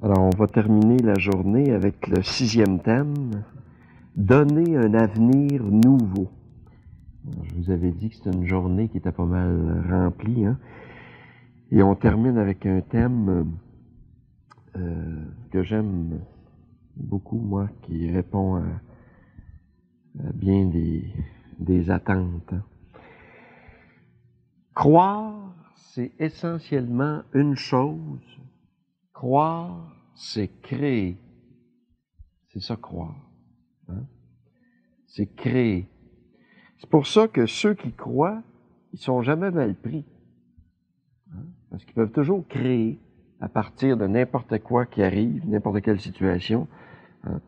Alors, on va terminer la journée avec le 6e thème, donner un avenir nouveau. Alors, je vous avais dit que c'était une journée qui était pas mal remplie, hein? Et on termine avec un thème que j'aime beaucoup, moi, qui répond à bien des attentes. Croire, c'est essentiellement une chose. Croire, c'est créer. C'est ça, croire. Hein? C'est créer. C'est pour ça que ceux qui croient, ils sont jamais mal pris. Hein? Parce qu'ils peuvent toujours créer à partir de n'importe quoi qui arrive, n'importe quelle situation. Hein?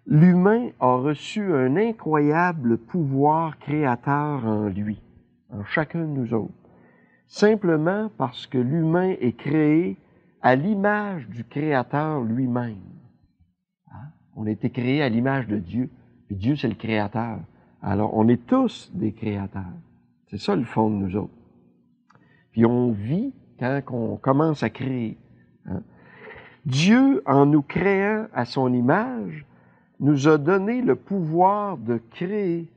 L'humain a reçu un incroyable pouvoir créateur en lui, en chacun de nous autres. Simplement parce que l'humain est créé à l'image du Créateur lui-même. Hein? On a été créé à l'image de Dieu, puis Dieu, c'est le Créateur. Alors, on est tous des créateurs. C'est ça le fond de nous autres. Puis on vit quand on commence à créer. Hein? Dieu, en nous créant à son image, nous a donné le pouvoir de créer.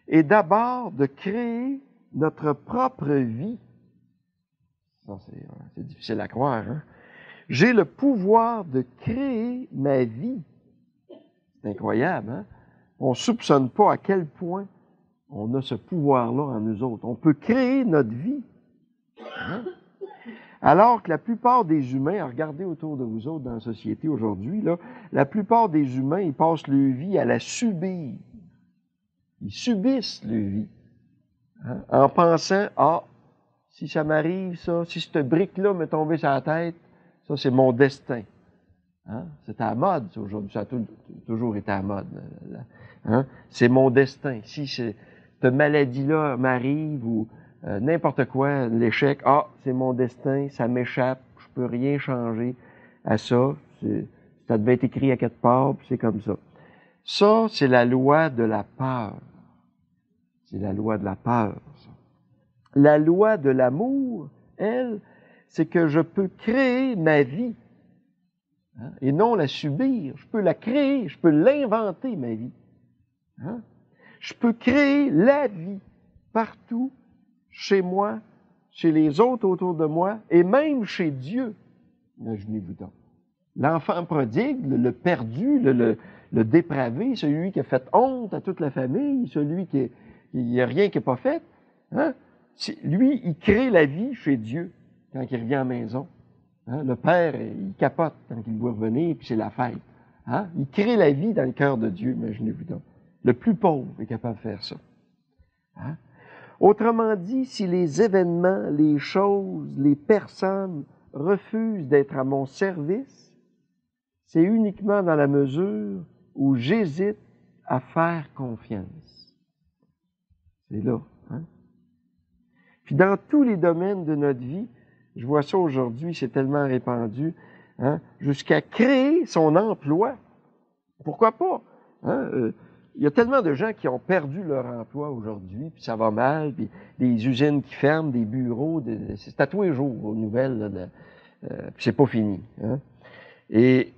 Et d'abord, de créer notre propre vie. Ça, c'est difficile à croire, hein? J'ai le pouvoir de créer ma vie. C'est incroyable, hein? On ne soupçonne pas à quel point on a ce pouvoir-là en nous autres. On peut créer notre vie. Hein? Alors que la plupart des humains, regardez autour de vous autres dans la société aujourd'hui, là, la plupart des humains, ils passent leur vie à la subir. Ils subissent leur vie. Hein? En pensant, si ça m'arrive, ça, si cette brique-là m'est tombée sur la tête, ça, c'est mon destin. Hein? C'est à la mode, ça, aujourd'hui. Ça a toujours été à la mode. Hein? C'est mon destin. Si cette maladie-là m'arrive ou n'importe quoi, l'échec, c'est mon destin, ça m'échappe, je peux rien changer à ça. Ça devait être écrit à quelque part, puis c'est comme ça. Ça, c'est la loi de la peur. C'est la loi de la peur, ça. La loi de l'amour, elle, c'est que je peux créer ma vie. Hein? Et non la subir. Je peux la créer, je peux l'inventer, ma vie. Hein? Je peux créer la vie partout, chez moi, chez les autres autour de moi, et même chez Dieu. Imaginez-vous donc. L'enfant prodigue, le perdu, le dépravé, celui qui a fait honte à toute la famille, celui qui n'y a rien qui n'est pas fait, hein? Lui, il crée la vie chez Dieu quand il revient à la maison. Hein? Le père, il capote quand il voit revenir, puis c'est la fête. Hein? Il crée la vie dans le cœur de Dieu, imaginez-vous donc. Le plus pauvre est capable de faire ça. Hein? Autrement dit, si les événements, les choses, les personnes refusent d'être à mon service, c'est uniquement dans la mesure où j'hésite à faire confiance. C'est là. Hein? Puis dans tous les domaines de notre vie, je vois ça aujourd'hui, c'est tellement répandu, hein, jusqu'à créer son emploi. Pourquoi pas? Hein? Il y a tellement de gens qui ont perdu leur emploi aujourd'hui, puis ça va mal, puis des usines qui ferment, des bureaux, c'est à tous les jours aux nouvelles, là, puis c'est pas fini. Hein? Et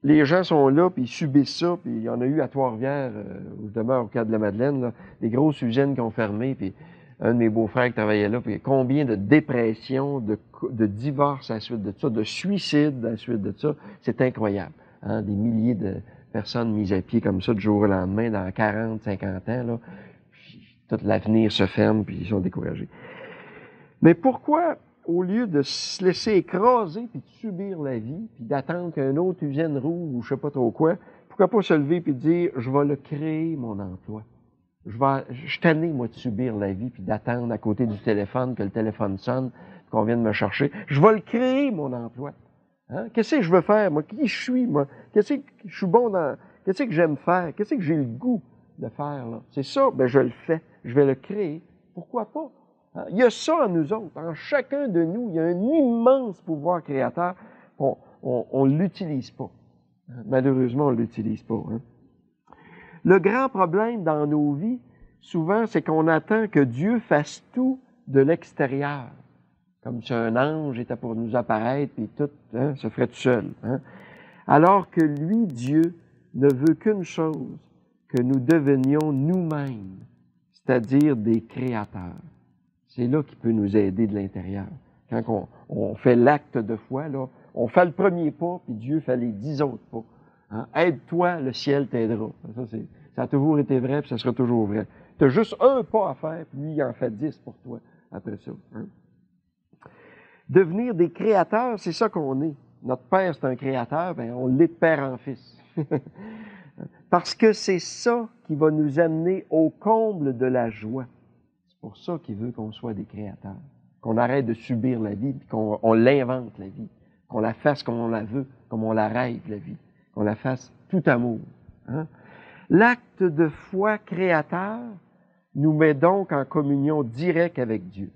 les gens sont là, puis ils subissent ça, puis il y en a eu à Trois-Rivières, où je demeure au Cap de la Madeleine, là, des grosses usines qui ont fermé, puis un de mes beaux-frères qui travaillait là, puis combien de dépressions, de divorces à la suite de ça, de suicides à la suite de ça, c'est incroyable. Hein? Des milliers de personnes mises à pied comme ça du jour au lendemain, dans 40, 50 ans, là, puis tout l'avenir se ferme, puis ils sont découragés. Mais pourquoi, au lieu de se laisser écraser, puis de subir la vie, puis d'attendre qu'une autre usine roule ou je sais pas trop quoi, pourquoi pas se lever puis dire, je vais le créer, mon emploi. Je suis tanné, moi, de subir la vie, puis d'attendre à côté du téléphone, que le téléphone sonne, qu'on vienne me chercher. Je vais le créer, mon emploi. Hein? Qu'est-ce que je veux faire, moi? Qui je suis, moi? Qu'est-ce que je suis bon dans... Qu'est-ce que j'aime faire? Qu'est-ce que j'ai le goût de faire, là? C'est ça, ben je le fais. Je vais le créer. Pourquoi pas? Hein? Il y a ça en nous autres. En chacun de nous, il y a un immense pouvoir créateur. On ne l'utilise pas. Malheureusement, on ne l'utilise pas. Hein? Le grand problème dans nos vies, souvent, c'est qu'on attend que Dieu fasse tout de l'extérieur. comme si un ange était pour nous apparaître, puis tout se ferait tout seul. Hein? Alors que lui, Dieu, ne veut qu'une chose, que nous devenions nous-mêmes, c'est-à-dire des créateurs. C'est là qu'il peut nous aider de l'intérieur. Quand on fait l'acte de foi, là, on fait le premier pas, puis Dieu fait les 10 autres pas. Hein? Aide-toi, le ciel t'aidera. Ça a toujours été vrai, puis ça sera toujours vrai. Tu as juste un pas à faire, puis lui, il en fait 10 pour toi après ça. Hein? Devenir des créateurs, c'est ça qu'on est. Notre Père, c'est un créateur, bien, on l'est de père en fils. Parce que c'est ça qui va nous amener au comble de la joie. C'est pour ça qu'il veut qu'on soit des créateurs. Qu'on arrête de subir la vie, puis qu'on l'invente, la vie. Qu'on la fasse comme on la veut, comme on la rêve, la vie. Qu'on la fasse tout amour. Hein? L'acte de foi créateur nous met donc en communion directe avec Dieu.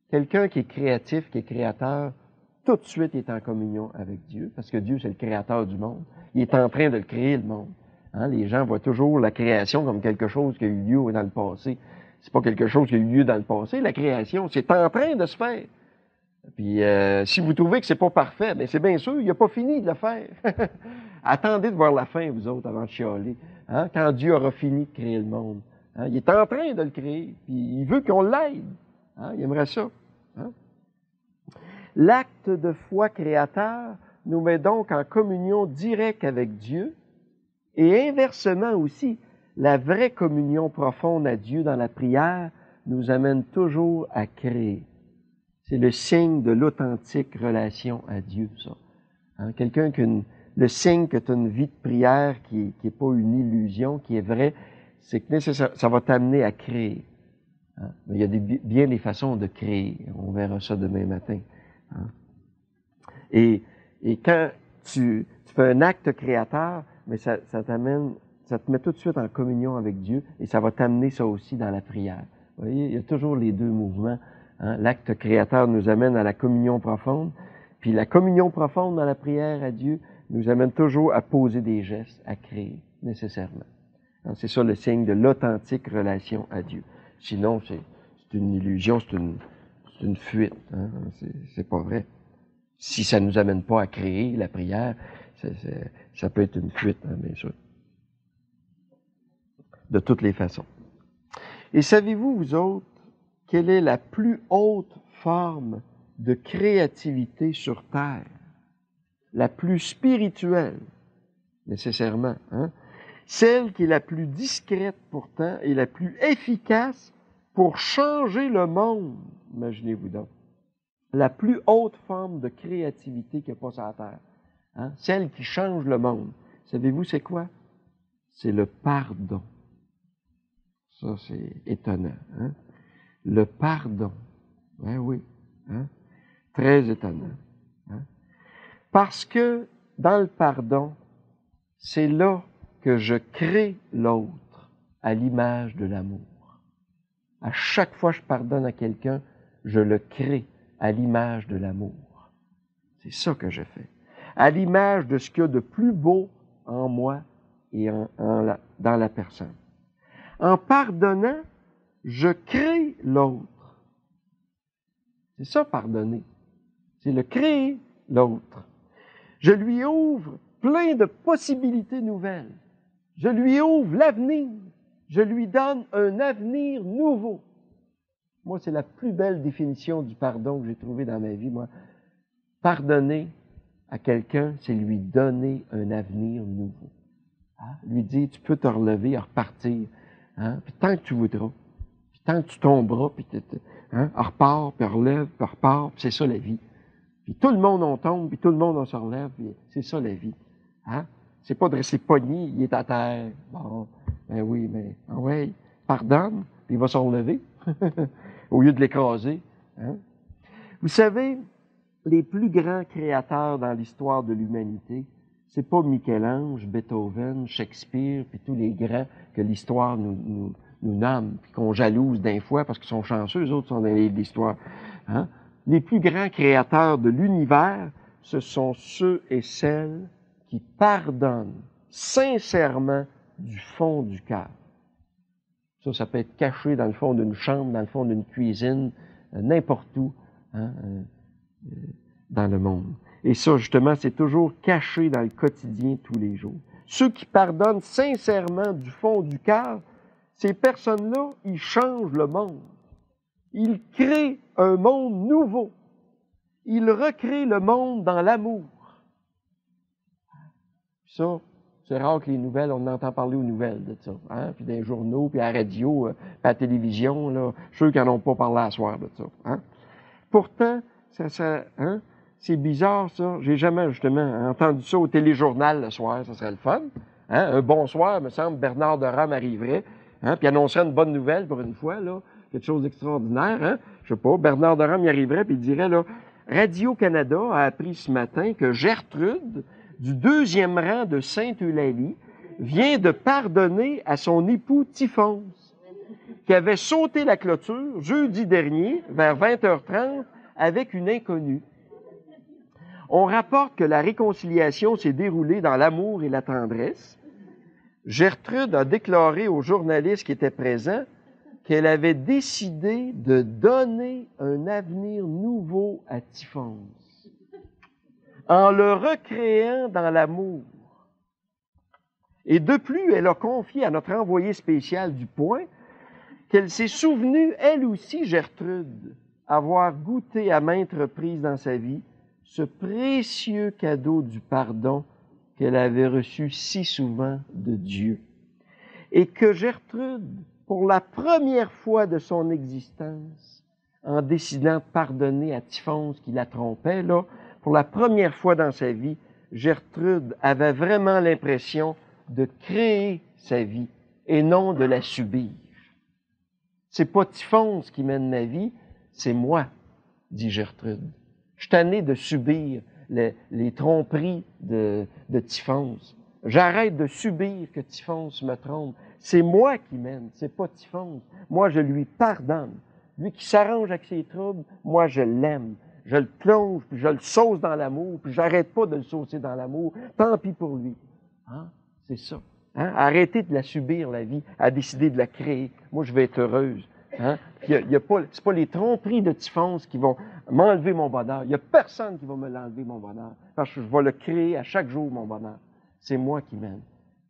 Quelqu'un qui est créatif, qui est créateur, tout de suite est en communion avec Dieu, parce que Dieu, c'est le créateur du monde. Il est en train de le créer, le monde. Hein? Les gens voient toujours la création comme quelque chose qui a eu lieu dans le passé. C'est pas quelque chose qui a eu lieu dans le passé. La création, c'est en train de se faire. Puis, si vous trouvez que c'est pas parfait, bien, c'est bien sûr, il n'a pas fini de le faire. Attendez de voir la fin, vous autres, avant de chialer. Hein? Quand Dieu aura fini de créer le monde. Hein? Il est en train de le créer, puis il veut qu'on l'aide. Hein? Il aimerait ça. Hein? L'acte de foi créateur nous met donc en communion directe avec Dieu et inversement aussi, la vraie communion profonde à Dieu dans la prière nous amène toujours à créer. C'est le signe de l'authentique relation à Dieu, ça. Hein? Le signe que tu as une vie de prière qui n'est pas une illusion, qui est vraie, c'est que ça va t'amener à créer. Hein? Mais il y a bien des façons de créer. On verra ça demain matin. Hein? Et quand tu fais un acte créateur, mais ça te met tout de suite en communion avec Dieu et ça va t'amener ça aussi dans la prière. Vous voyez, il y a toujours les deux mouvements. Hein? L'acte créateur nous amène à la communion profonde, puis la communion profonde dans la prière à Dieu nous amène toujours à poser des gestes, à créer, nécessairement. Alors, c'est ça le signe de l'authentique relation à Dieu. Sinon, c'est une illusion, c'est une fuite. Hein? C'est pas vrai. Si ça ne nous amène pas à créer la prière, ça peut être une fuite, hein, bien sûr. De toutes les façons. Et savez-vous, vous autres, quelle est la plus haute forme de créativité sur Terre? La plus spirituelle, nécessairement. Hein? Celle qui est la plus discrète pourtant et la plus efficace pour changer le monde. Imaginez-vous donc. La plus haute forme de créativité qu'il n'y a pas sur la Terre. Hein? Celle qui change le monde. Savez-vous c'est quoi? C'est le pardon. Ça, c'est étonnant. Hein? Le pardon. Ben oui. Hein? Très étonnant. Hein? Parce que dans le pardon, c'est là que je crée l'autre à l'image de l'amour. À chaque fois que je pardonne à quelqu'un, je le crée à l'image de l'amour. C'est ça que je fais. À l'image de ce qu'il y a de plus beau en moi et dans la personne. En pardonnant, je crée l'autre. C'est ça, pardonner. C'est le créer l'autre. Je lui ouvre plein de possibilités nouvelles. Je lui ouvre l'avenir. Je lui donne un avenir nouveau. Moi, c'est la plus belle définition du pardon que j'ai trouvée dans ma vie, moi. Pardonner à quelqu'un, c'est lui donner un avenir nouveau. Hein? Lui dire, tu peux te relever, repartir. Hein? Puis tant que tu voudras. Puis tant que tu tomberas, puis repars, puis relève, puis repars, puis c'est ça la vie. Puis tout le monde on tombe, puis tout le monde on se relève, puis c'est ça la vie. Hein? C'est pas de rester pogné, il est à terre. Bon, ben oui, mais ouais, pardonne, puis il va se relever, au lieu de l'écraser. Hein? Vous savez, les plus grands créateurs dans l'histoire de l'humanité, c'est pas Michel-Ange, Beethoven, Shakespeare, puis tous les grands que l'histoire nous nomme, puis qu'on jalouse d'un fois parce qu'ils sont chanceux, eux autres sont dans les livres d'histoire. Hein? Les plus grands créateurs de l'univers, ce sont ceux et celles qui pardonnent sincèrement du fond du cœur. Ça peut être caché dans le fond d'une chambre, dans le fond d'une cuisine, n'importe où. Hein? dans le monde. Et ça, justement, c'est toujours caché dans le quotidien tous les jours. Ceux qui pardonnent sincèrement du fond du cœur, ces personnes-là, ils changent le monde. Ils créent un monde nouveau. Ils recréent le monde dans l'amour. Ça, c'est rare que les nouvelles, on entend parler aux nouvelles de ça. Hein? Puis dans les journaux, puis à la radio, puis à la télévision, là, ceux qui n'en ont pas parlé à soir de ça. Hein? Pourtant, hein? C'est bizarre, ça. J'ai jamais, justement, entendu ça au téléjournal le soir. Ça serait le fun. Hein? Un bonsoir, me semble, Bernard de Rome arriverait, hein? Puis annoncerait une bonne nouvelle pour une fois, là. Quelque chose d'extraordinaire, hein? Je sais pas, Bernard de Rome y arriverait, puis il dirait, là, Radio-Canada a appris ce matin que Gertrude, du 2e rang de Sainte-Eulalie, vient de pardonner à son époux Typhonse, qui avait sauté la clôture jeudi dernier, vers 20h30, avec une inconnue. On rapporte que la réconciliation s'est déroulée dans l'amour et la tendresse. Gertrude a déclaré aux journalistes qui étaient présents qu'elle avait décidé de donner un avenir nouveau à Typhonse, en le recréant dans l'amour. Et de plus, elle a confié à notre envoyé spécial du Point qu'elle s'est souvenue, elle aussi, Gertrude, avoir goûté à maintes reprises dans sa vie ce précieux cadeau du pardon qu'elle avait reçu si souvent de Dieu. Et que Gertrude, pour la première fois de son existence, en décidant de pardonner à Typhonse qui la trompait, là, pour la première fois dans sa vie, Gertrude avait vraiment l'impression de créer sa vie et non de la subir. C'est pas Typhonse qui mène ma vie, c'est moi, dit Gertrude. Je suis tanné de subir les tromperies de Typhonse. J'arrête de subir que Typhonse me trompe. C'est moi qui mène, c'est pas Typhonse. Moi, je lui pardonne. Lui qui s'arrange avec ses troubles, moi, je l'aime. Je le plonge, puis je le sauce dans l'amour, puis j'arrête pas de le saucer dans l'amour. Tant pis pour lui. Hein? C'est ça. Hein? Arrêtez de la subir, la vie, à décider de la créer. Moi, je vais être heureuse. Hein? C'est pas les tromperies de Typhonse qui vont m'enlever mon bonheur. Il n'y a personne qui va me l'enlever, mon bonheur. Parce que je vais le créer à chaque jour, mon bonheur. C'est moi qui mène.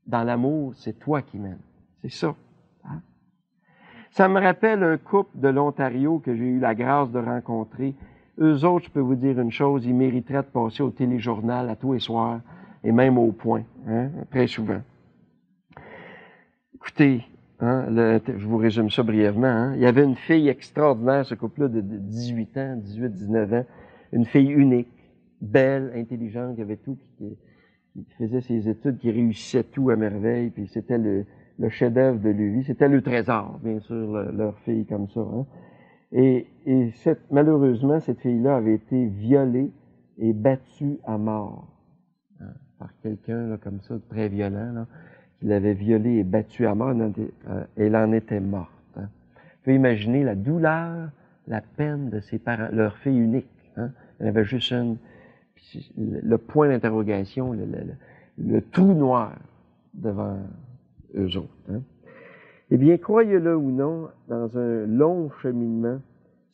Dans l'amour, c'est toi qui mène. C'est ça. Hein? Ça me rappelle un couple de l'Ontario que j'ai eu la grâce de rencontrer. Eux autres, je peux vous dire une chose, ils mériteraient de passer au téléjournal à tous les soirs et même au Point, hein, très souvent. Écoutez, hein, je vous résume ça brièvement. Hein. Il y avait une fille extraordinaire, ce couple-là de 18 ans, 18, 19 ans, une fille unique, belle, intelligente, qui avait tout, qui faisait ses études, qui réussissait tout à merveille, puis c'était le chef-d'œuvre de lui. C'était le trésor, bien sûr, leur fille comme ça. Hein. Et malheureusement, cette fille-là avait été violée et battue à mort hein, par quelqu'un là, comme ça, très violent, là, qui l'avait violée et battue à mort. Elle en était morte. Hein. Vous pouvez imaginer la douleur, la peine de ses parents, leur fille unique. Hein. Elle avait juste le point d'interrogation, le trou noir devant eux autres. Hein. Eh bien, croyez-le ou non, dans un long cheminement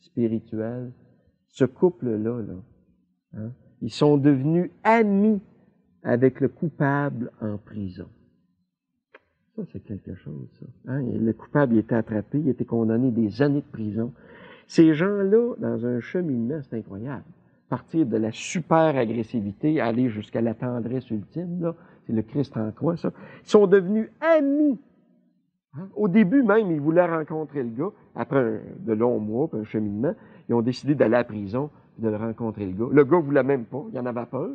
spirituel, ce couple-là, hein, ils sont devenus amis avec le coupable en prison. Ça, c'est quelque chose, ça. Hein? Le coupable il était attrapé, il était condamné des années de prison. Ces gens-là, dans un cheminement, c'est incroyable. Partir de la super agressivité, aller jusqu'à la tendresse ultime, là, c'est le Christ en croix, ça. Ils sont devenus amis. Hein? Au début même, ils voulaient rencontrer le gars. Après de longs mois, puis un cheminement, ils ont décidé d'aller à la prison et de le rencontrer, le gars. Le gars voulait même pas, il en avait peur.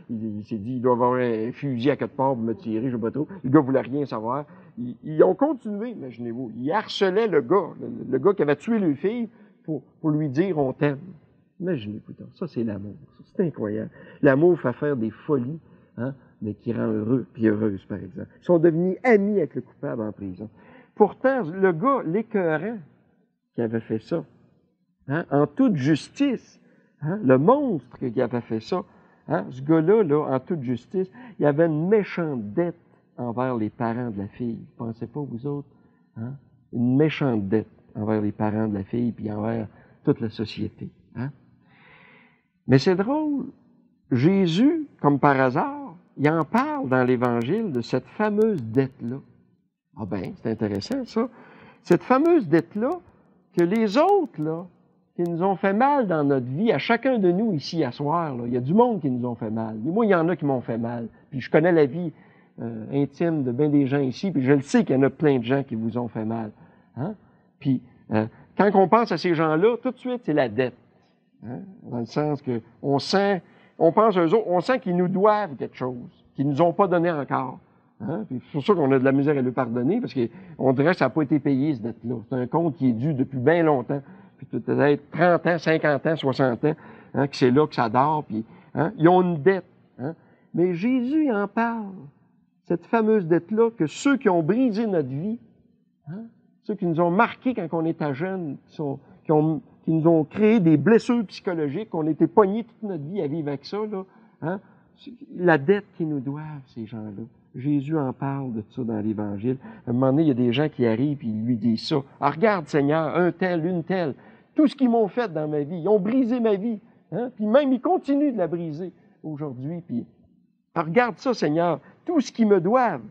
il s'est dit, il doit avoir un fusil à quelque part pour me tirer, je sais pas trop. Le gars voulait rien savoir. Ils ont continué, imaginez-vous. Ils harcelaient le gars, le gars qui avait tué leur fille, pour lui dire, on t'aime. Imaginez-vous, ça c'est l'amour. C'est incroyable. L'amour fait faire des folies, hein, mais qui rend heureux, puis heureuse, par exemple. Ils sont devenus amis avec le coupable en prison. Pourtant, le gars, l'écœurant, qui avait fait ça, hein, en toute justice, hein, le monstre qui avait fait ça, hein, ce gars-là, là, en toute justice, il avait une méchante dette envers les parents de la fille. Vous pensez pas, vous autres? Hein? Une méchante dette envers les parents de la fille, puis envers toute la société. Hein? Mais c'est drôle, Jésus, comme par hasard, il en parle dans l'Évangile de cette fameuse dette-là. Ah ben, c'est intéressant ça. Cette fameuse dette-là, que les autres, là, qui nous ont fait mal dans notre vie, à chacun de nous ici à soir, là, il y a du monde qui nous ont fait mal. Moi, il y en a qui m'ont fait mal. Puis je connais la vie intime de bien des gens ici, puis je le sais qu'il y en a plein de gens qui vous ont fait mal. Hein? Puis quand on pense à ces gens-là, tout de suite, c'est la dette. Hein? Dans le sens que on pense à eux autres, on sent qu'ils nous doivent quelque chose, qu'ils nous ont pas donné encore. Hein? Puis c'est pour ça qu'on a de la misère à le pardonner, parce qu'on dirait que ça n'a pas été payé, cette dette-là. C'est un compte qui est dû depuis bien longtemps. Puis peut-être 30 ans, 50 ans, 60 ans, hein, que c'est là que ça dort, puis hein, ils ont une dette. Hein? Mais Jésus en parle, cette fameuse dette-là, que ceux qui ont brisé notre vie, hein, ceux qui nous ont marqués quand on était jeunes, qui nous ont créé des blessures psychologiques, qu'on était pognés toute notre vie à vivre avec ça, là, hein, la dette qu'ils nous doivent, ces gens-là. Jésus en parle de ça dans l'Évangile. À un moment donné, il y a des gens qui arrivent et ils lui disent ça. Ah, regarde, Seigneur, un tel, une telle, tout ce qu'ils m'ont fait dans ma vie, ils ont brisé ma vie. Hein? Puis même, ils continuent de la briser aujourd'hui. Puis, ah, regarde ça, Seigneur, tout ce qu'ils me doivent.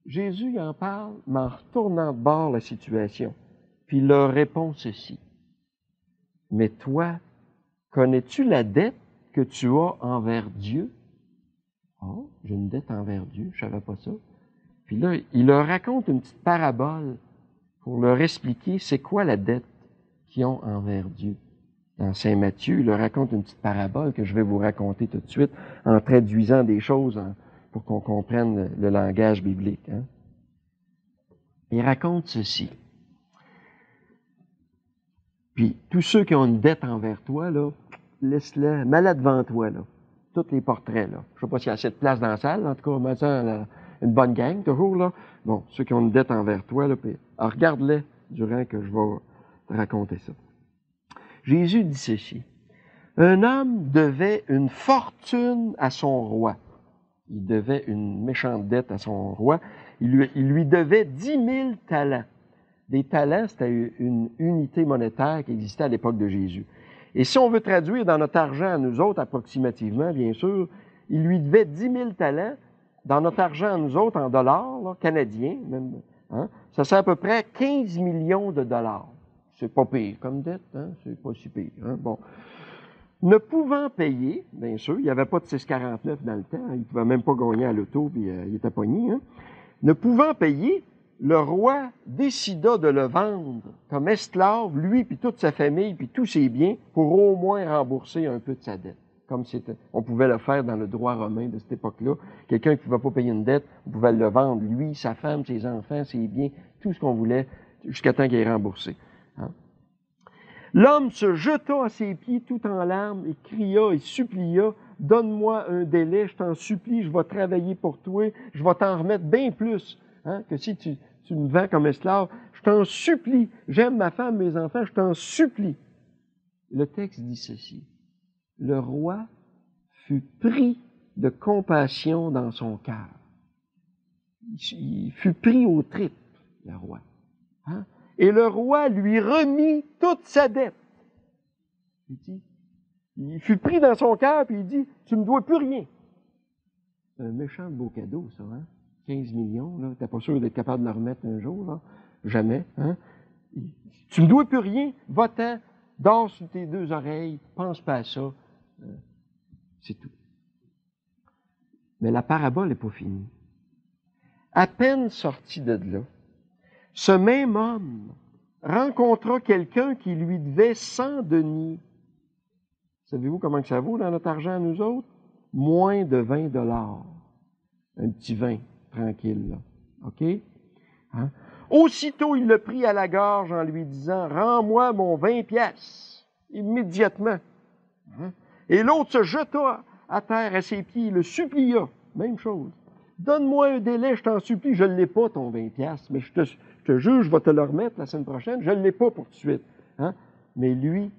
Jésus en parle, mais en retournant de bord la situation. Puis il leur répond ceci. Mais toi, connais-tu la dette que tu as envers Dieu? Oh, j'ai une dette envers Dieu, je ne savais pas ça. Puis là, il leur raconte une petite parabole pour leur expliquer c'est quoi la dette qu'ils ont envers Dieu. Dans Saint Matthieu, il leur raconte une petite parabole que je vais vous raconter tout de suite en traduisant des choses pour qu'on comprenne le langage biblique. Hein? Il raconte ceci. Puis, tous ceux qui ont une dette envers toi, là, laisse-les malade devant toi, là. Tous les portraits, là. Je sais pas s'il y a assez de place dans la salle, en tout cas, maintenant, une bonne gang, toujours, là. Bon, ceux qui ont une dette envers toi, là, puis, alors, regarde-les durant que je vais te raconter ça. Jésus dit ceci. Un homme devait une fortune à son roi. Il devait une méchante dette à son roi. Il lui devait 10 000 talents. Des talents, c'était une unité monétaire qui existait à l'époque de Jésus. Et si on veut traduire dans notre argent à nous autres, approximativement, bien sûr, il lui devait 10 000 talents dans notre argent à nous autres, en dollars, là, canadiens, même, hein, ça c'est à peu près 15 millions de dollars. C'est pas pire comme dette, hein, c'est pas si pire. Hein, bon. Ne pouvant payer, bien sûr, il n'y avait pas de 6,49 dans le temps, hein, il ne pouvait même pas gagner à l'auto, puis il était pogné. Hein. Ne pouvant payer, le roi décida de le vendre comme esclave, lui, puis toute sa famille, puis tous ses biens, pour au moins rembourser un peu de sa dette. Comme on pouvait le faire dans le droit romain de cette époque-là. Quelqu'un qui ne pouvait pas payer une dette, on pouvait le vendre, lui, sa femme, ses enfants, ses biens, tout ce qu'on voulait, jusqu'à temps qu'il ait remboursé. Hein? L'homme se jeta à ses pieds tout en larmes et cria et supplia, « Donne-moi un délai, je t'en supplie, je vais travailler pour toi, je vais t'en remettre bien plus hein, que si tu me vends comme esclave. Je t'en supplie, j'aime ma femme, mes enfants, je t'en supplie. » Le texte dit ceci. Le roi fut pris de compassion dans son cœur. Il fut pris aux tripes, le roi. Hein? Et le roi lui remit toute sa dette. Il fut pris dans son cœur, puis il dit, tu ne me dois plus rien. C'est un méchant beau cadeau, ça, hein? 15 millions, là. T'es pas sûr d'être capable de le remettre un jour, là? Jamais, hein? Tu ne me dois plus rien. Va-t'en, dors sous tes deux oreilles, pense pas à ça. C'est tout. Mais la parabole n'est pas finie. À peine sorti de là, ce même homme rencontra quelqu'un qui lui devait 100 deniers. Savez-vous comment que ça vaut dans notre argent à nous autres? Moins de 20 $. Un petit vin, tranquille, là. OK? Hein? Aussitôt, il le prit à la gorge en lui disant, « Rends-moi mon 20 piastres. » Immédiatement. Hein? Et l'autre se jeta à terre à ses pieds, il le supplia. Même chose. « Donne-moi un délai, je t'en supplie. Je ne l'ai pas, ton 20 piastres, mais je te jure, je vais te le remettre la semaine prochaine. Je ne l'ai pas pour tout de suite. Hein? » Mais lui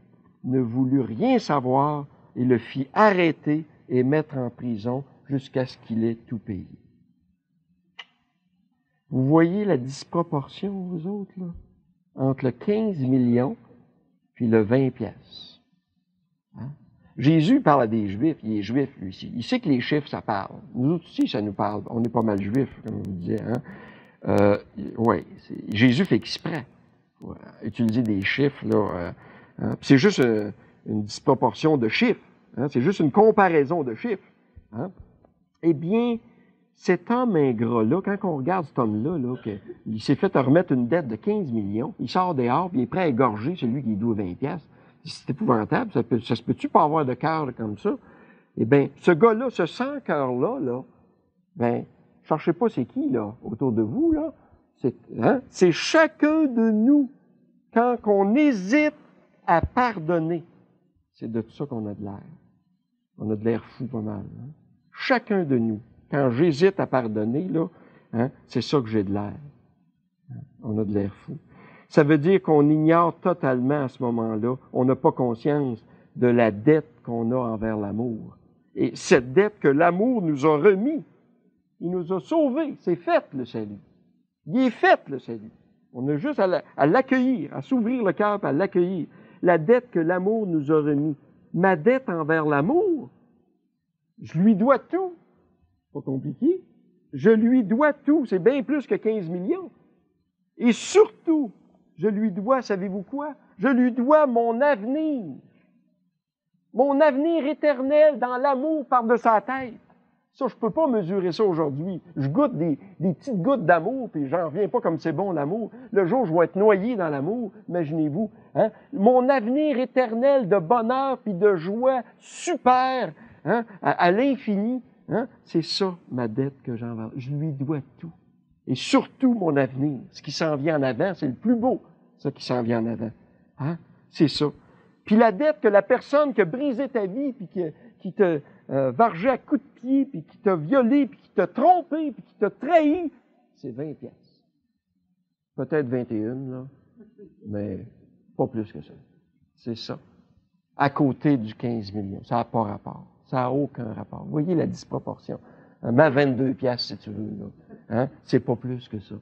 ne voulut rien savoir et le fit arrêter et mettre en prison jusqu'à ce qu'il ait tout payé. Vous voyez la disproportion, vous autres, là, entre le 15 millions puis le 20 piastres. Hein? Jésus parle à des Juifs, il est Juif, lui aussi. Il sait que les chiffres, ça parle. Nous autres aussi, ça nous parle. On est pas mal Juifs, comme je vous disais. Hein? Oui, Jésus fait exprès. Utiliser des chiffres, là. Hein? C'est juste une disproportion de chiffres. Hein? C'est juste une comparaison de chiffres. Hein? Eh bien, cet homme ingrat-là, quand on regarde cet homme-là, là, il s'est fait remettre une dette de 15 millions, il sort dehors, puis il est prêt à égorger celui qui doit 20 piastres. C'est épouvantable, ça se peut-tu pas avoir de cœur comme ça? Eh bien, ce gars-là, ce sans-cœur-là, là, ben, cherchez pas c'est qui, là, autour de vous, là. C'est chacun de nous, quand on hésite à pardonner. C'est de ça qu'on a de l'air. On a de l'air fou pas mal. Hein? Chacun de nous. Quand j'hésite à pardonner, là, hein, c'est ça que j'ai de l'air. On a de l'air fou. Ça veut dire qu'on ignore totalement à ce moment-là, on n'a pas conscience de la dette qu'on a envers l'amour. Et cette dette que l'amour nous a remis, il nous a sauvés. C'est fait, le salut. Il est fait, le salut. On a juste à l'accueillir, à s'ouvrir le cœur et à l'accueillir. La dette que l'amour nous a remis. Ma dette envers l'amour, je lui dois tout. Pas compliqué. Je lui dois tout. C'est bien plus que 15 millions. Et surtout, je lui dois, savez-vous quoi? Je lui dois mon avenir. Mon avenir éternel dans l'amour par de sa tête. Ça, je peux pas mesurer ça aujourd'hui. Je goûte des petites gouttes d'amour, puis j'en reviens pas comme c'est bon l'amour. Le jour où je vais être noyé dans l'amour, imaginez-vous. Hein? Mon avenir éternel de bonheur puis de joie super, hein? À l'infini, hein? C'est ça ma dette que j'envers. Je lui dois tout. Et surtout mon avenir. Ce qui s'en vient en avant, c'est le plus beau, ça qui s'en vient en avant. Hein? C'est ça. Puis la dette que la personne qui a brisé ta vie, puis qui t'a vargé à coups de pied, puis qui t'a violé, puis qui t'a trompé, puis qui t'a trahi, c'est 20 piastres. Peut-être 21, là, mais pas plus que ça. C'est ça. À côté du 15 millions. Ça n'a pas rapport. Ça n'a aucun rapport. Vous voyez la disproportion. Ma 22 piastres, si tu veux, là. Hein? C'est pas plus que ça.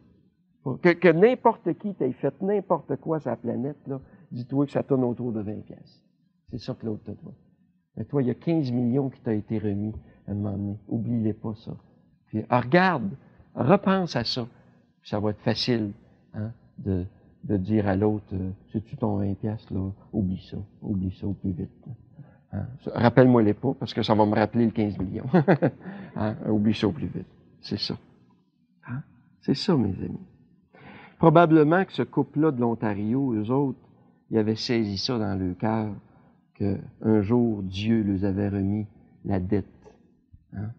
Que n'importe qui t'ait fait n'importe quoi sur la planète, là, dis-toi que ça tourne autour de 20 piastres. C'est ça que l'autre te doit. Mais toi, il y a 15 millions qui t'a été remis à un moment donné. Oublie-les pas, ça. Puis, regarde, repense à ça. Puis ça va être facile, hein, de dire à l'autre, sais-tu ton 20 piastres, là, oublie ça au plus vite. Hein? Rappelle-moi-les pas, parce que ça va me rappeler le 15 millions. Hein? Oublie ça au plus vite. C'est ça. Hein? C'est ça, mes amis. Probablement que ce couple-là de l'Ontario, eux autres, ils avaient saisi ça dans leur cœur, qu'un jour, Dieu leur avait remis la dette, hein?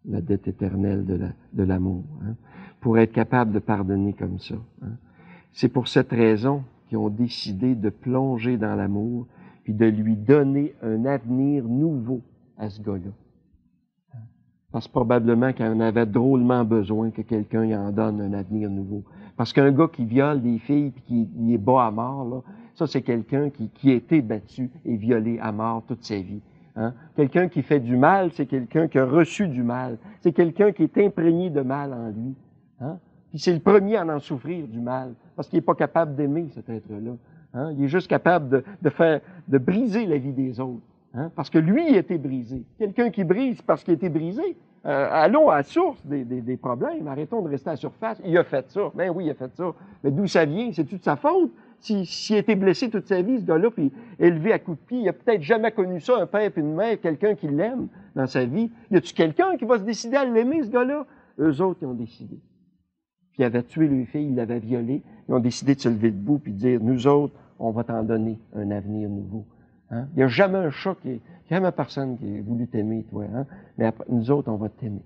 La dette éternelle de l'amour, hein? Pour être capable de pardonner comme ça. Hein? C'est pour cette raison qu'ils ont décidé de plonger dans l'amour, puis de lui donner un avenir nouveau à ce gars-là. Parce que probablement qu'il en avait drôlement besoin que quelqu'un y en donne un avenir nouveau. Parce qu'un gars qui viole des filles puis qui est bat à mort, là, ça c'est quelqu'un qui a été battu et violé à mort toute sa vie. Hein? Quelqu'un qui fait du mal, c'est quelqu'un qui a reçu du mal. C'est quelqu'un qui est imprégné de mal en lui. Hein? Puis c'est le premier à en souffrir du mal, parce qu'il n'est pas capable d'aimer cet être-là. Hein? Il est juste capable de briser la vie des autres. Hein? Parce que lui, il a été brisé. Quelqu'un qui brise parce qu'il a été brisé. Allons à la source des problèmes. Arrêtons de rester à la surface. Il a fait ça. Ben oui, il a fait ça. Mais d'où ça vient? C'est-tu de sa faute? S'il a été blessé toute sa vie, ce gars-là, puis élevé à coups de pied, il a peut-être jamais connu ça, un père et une mère, quelqu'un qui l'aime dans sa vie. Y a-tu quelqu'un qui va se décider à l'aimer, ce gars-là? Eux autres, ils ont décidé. Puis ils avaient tué leur fille, ils l'avaient violée. Ils ont décidé de se lever debout puis de dire, nous autres, on va t'en donner un avenir nouveau. Hein? Il n'y a jamais un chat jamais personne qui a voulu t'aimer, toi. Hein? Mais après, nous autres, on va t'aimer.